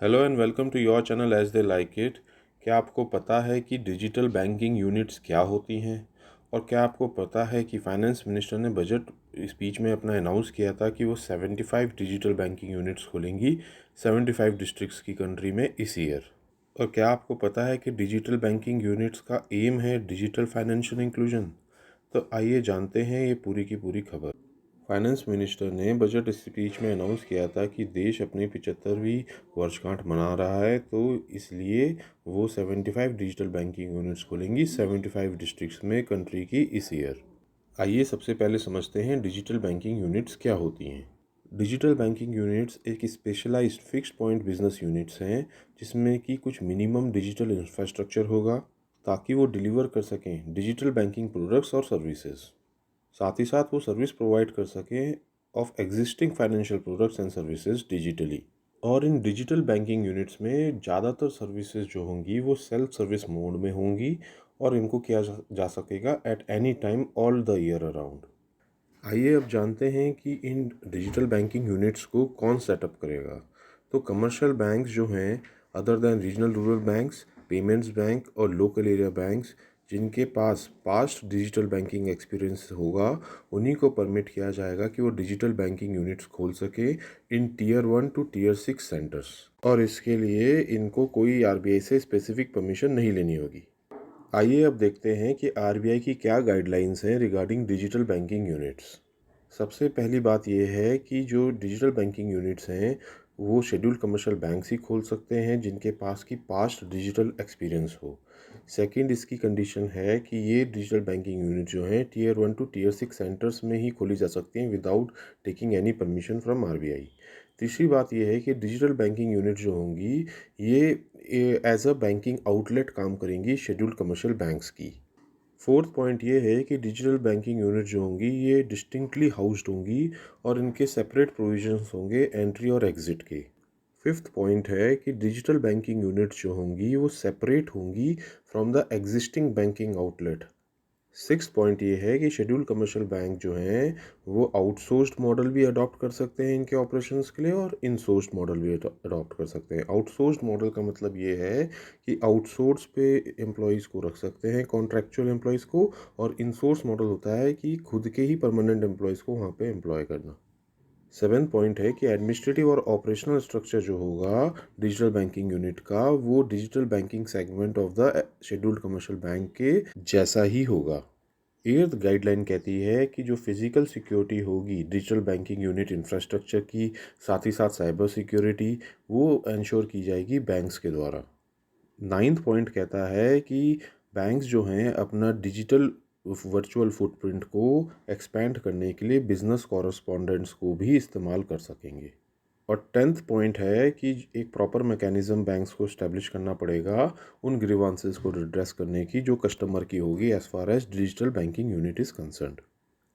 Hello and welcome to your channel as they like it. क्या आपको पता है कि डिजिटल बैंकिंग यूनिट्स क्या होती हैं? और क्या आपको पता है कि फाइनेंस मिनिस्टर ने बजट स्पीच में अपना अनाउंस किया था कि वो 75 डिजिटल बैंकिंग यूनिट्स खोलेंगी 75 डिस्ट्रिक्ट्स की कंट्री में इस ईयर। और क्या आपको पता है कि डिजिटल बैंकिंग यूनिट्स का एम है डिजिटल फाइनेंशियल इंक्लूजन? तो आइए जानते हैं ये पूरी की पूरी खबर। फाइनेंस मिनिस्टर ने बजट स्पीच में अनाउंस किया था कि देश अपनी 75वीं वर्षगांठ मना रहा है, तो इसलिए वो 75 डिजिटल बैंकिंग यूनिट्स खोलेंगी 75 डिस्ट्रिक्ट्स में कंट्री की इस ईयर। आइए सबसे पहले समझते हैं डिजिटल बैंकिंग यूनिट्स क्या होती हैं। डिजिटल बैंकिंग यूनिट्स एक specialised fixed point business units हैं जिसमें कि कुछ मिनिमम डिजिटल इंफ्रास्ट्रक्चर होगा ताकि वो डिलीवर कर सकें डिजिटल बैंकिंग प्रोडक्ट्स और सर्विसेज। साथ ही साथ वो सर्विस प्रोवाइड कर सकें of existing financial products and services digitally. और इन डिजिटल बैंकिंग यूनिट्स में ज़्यादातर सर्विसेज जो होंगी वो सेल्फ सर्विस मोड में होंगी और इनको किया जा सकेगा at any time all the year around. आइए अब जानते हैं कि इन डिजिटल बैंकिंग यूनिट्स को कौन सेटअप करेगा। तो कमर्शियल बैंक्स जो हैं other than regional rural banks, payments bank और लोकल एरिया बैंक्स जिनके पास पास्ट डिजिटल बैंकिंग एक्सपीरियंस होगा उन्हीं को परमिट किया जाएगा कि वो डिजिटल बैंकिंग यूनिट्स खोल सके in tier 1 to tier 6 centres. और इसके लिए इनको कोई आरबीआई से स्पेसिफिक परमिशन नहीं लेनी होगी। आइए अब देखते हैं कि आरबीआई की क्या गाइडलाइंस हैं रिगार्डिंग डिजिटल बैंकिंग यूनिट्स। सबसे पहली बात यह है कि जो डिजिटल बैंकिंग यूनिट्स हैं वो शेड्यूल्ड कमर्शियल बैंक्स ही खोल सकते हैं जिनके पास की पास्ट डिजिटल एक्सपीरियंस हो। सेकंड, इसकी कंडीशन है कि ये डिजिटल बैंकिंग यूनिट जो हैं टीयर 1 टू टीयर 6 सेंटर्स में ही खोली जा सकती हैं without taking any permission from RBI. तीसरी बात यह है कि डिजिटल बैंकिंग यूनिट जो होंगी ये एज अ बैंकिंग आउटलेट काम करेंगी शेड्यूल्ड कमर्शियल बैंक्स की। फोर्थ पॉइंट ये है कि डिजिटल बैंकिंग यूनिट जो होंगी ये डिस्टिंक्टली हाउस्ड होंगी और इनके सेपरेट प्रोविजंस होंगे एंट्री और एग्जिट के। फिफ्थ पॉइंट है कि डिजिटल बैंकिंग यूनिट जो होंगी वो सेपरेट होंगी from the existing banking outlet. Six point ये है कि शेड्यूल्ड कमर्शियल बैंक जो हैं वो आउटसोर्स्ड मॉडल भी अडॉप्ट कर सकते हैं इनके ऑपरेशंस के लिए और इनसोर्स्ड मॉडल भी अडॉप्ट कर सकते हैं। आउटसोर्स्ड मॉडल का मतलब ये है कि आउटसोर्स पे एम्प्लॉयज़ को रख सकते हैं, कॉन्ट्रैक्चुअल एम्प्लॉयज़ को। और इनसोर्स मॉडल होता है कि खुद के ही परमानेंट एम्प्लॉयज़ को वहाँ पे एम्प्लॉय करना। सेवन पॉइंट है कि एडमिनिस्ट्रेटिव और ऑपरेशनल स्ट्रक्चर जो होगा डिजिटल बैंकिंग यूनिट का वो digital banking segment of the scheduled commercial bank के जैसा ही होगा। एट्थ गाइडलाइन कहती है कि जो फिजिकल सिक्योरिटी होगी डिजिटल बैंकिंग यूनिट इंफ्रास्ट्रक्चर की, साथ ही साथ साइबर सिक्योरिटी, वो इंश्योर की जाएगी बैंक्स के द्वारा। नाइन्थ पॉइंट कहता है कि बैंक्स जो हैं अपना डिजिटल वर्चुअल फुटप्रिंट को एक्सपेंड करने के लिए बिजनेस कॉरस्पॉन्डेंट्स को भी इस्तेमाल कर सकेंगे। और टेंथ पॉइंट है कि एक प्रॉपर मैकेनिज्म बैंक्स को इस्टेब्लिश करना पड़ेगा उन ग्रीवांसेस को रिड्रेस करने की जो कस्टमर की होगी as far as digital banking unit is concerned.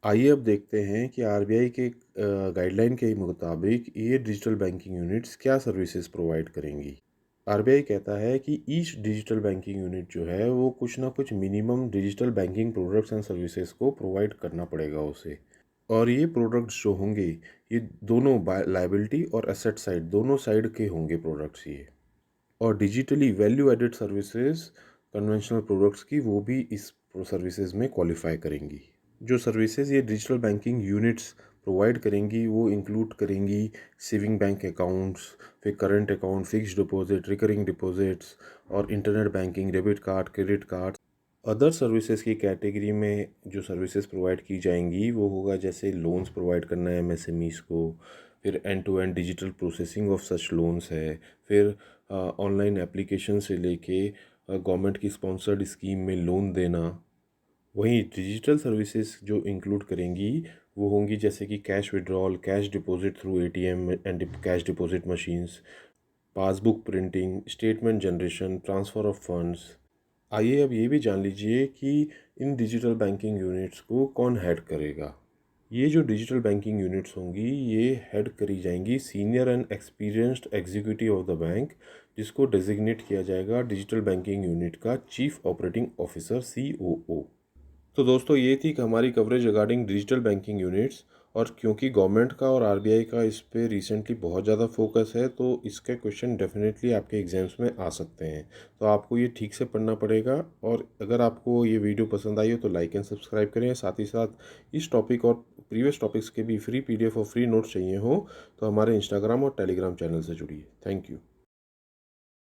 आइए अब देखते हैं कि आरबीआई के गाइडलाइन के मुताबिक ये डिजिटल बैंकिंग यूनिट्स क्या सर्विसेज प्रोवाइड करेंगी। आरबीआई कहता है कि ईच डिजिटल बैंकिंग यूनिट जो है वो कुछ ना कुछ minimum digital banking products and services को प्रोवाइड करना पड़ेगा उसे। और ये प्रोडक्ट्स जो होंगे ये दोनों लाइबिलिटी और एसेट साइड दोनों साइड के होंगे प्रोडक्ट्स ये। और digitally value added services conventional products की वो भी इस सर्विसेज में क्वालिफाई करेंगी। जो सर्विसेज ये डिजिटल बैंकिंग यूनिट्स प्रोवाइड करेंगी वो इंक्लूड करेंगी सेविंग बैंक अकाउंट्स, फिर current account, fixed deposit, recurring deposits और internet banking, debit card, credit card. Other services की कैटेगरी में जो सर्विसेज प्रोवाइड की जाएंगी वो होगा जैसे लोन्स प्रोवाइड करना है एमएसएमईज को, फिर end to end digital processing of such loans है, फिर ऑनलाइन एप्लीकेशन से लेके गवर्नमेंट की स्पॉन्सर्ड स्कीम में लोन देना। वहीं डिजिटल सर्विसेज जो इंक्लूड करेंगी वो होंगी जैसे कि cash withdrawal, cash deposit through ATM and cash deposit machines, passbook printing, statement generation, transfer of funds. आइए अब ये भी जान लीजिए कि इन डिजिटल बैंकिंग यूनिट्स को कौन हेड करेगा। ये जो डिजिटल बैंकिंग यूनिट्स होंगी ये हेड करी जाएंगी senior and experienced executive of the bank जिसको डेजिग्नेट किया जाएगा डिजिटल बैंकिंग यूनिट का चीफ ऑपरेटिंग ऑफिसर COO। तो दोस्तों ये थी हमारी coverage regarding digital banking units. और क्योंकि गवर्नमेंट का और आरबीआई का इस पे रिसेंटली बहुत ज़्यादा फोकस है, तो इसके क्वेश्चन डेफिनेटली आपके एग्जाम्स में आ सकते हैं। तो आपको ये ठीक से पढ़ना पड़ेगा। और अगर आपको ये वीडियो पसंद आई हो तो लाइक एंड सब्सक्राइब करें। साथ ही साथ इस टॉपिक और प्रीवियस टॉपिक्स के भी फ्री पीडीएफ और फ्री नोट्स चाहिए हो तो हमारे इंस्टाग्राम और टेलीग्राम चैनल से जुड़िए। Thank you.